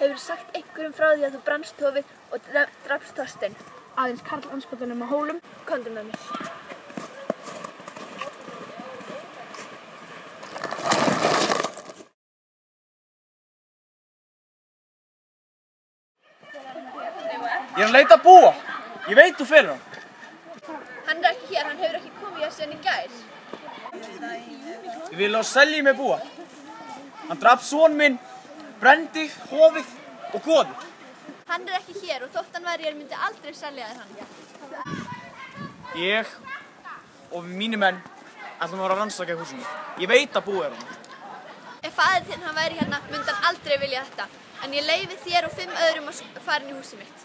Hefurðu sagt einhverjum frá því að þú brannst hofið og drapst Þorstein? Aðeins Karl andskotanum á Hólum. Komdu með mér. Ég að leita að Búa. Ég veit þú fyrir hann. Hann ekki hér, hann hefur ekki komið hér síðan í gær. Ég vil á selji með Búa. Hann drap son minn, brendi, hofið og goðið. Hann ekki hér og þótt hann væri hér myndi aldrei selja þér hann. Ég og mínir menn ætlum að vera að rannsaka í húsinu. Ég veit að Búa hann. Ef faðir þinn hann væri hérna myndi hann aldrei vilja þetta. En ég leyfi þér og 5 öðrum að fara inn í húsið mitt.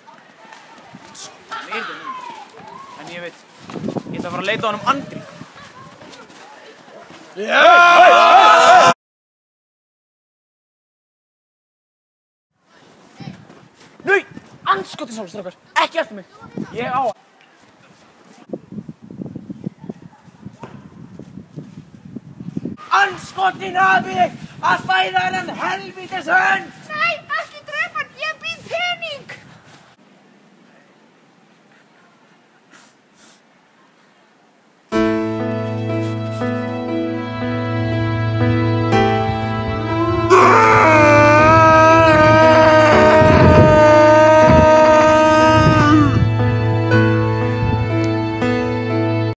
Hann þetta núna. En ég veit, ég ætla að fara að leita á hann Andri. Nei, andskotinn sá, strákar. Ekki eftir mig. Ég á að. Andskotinn hafi að fæða hennan helvítis hönd!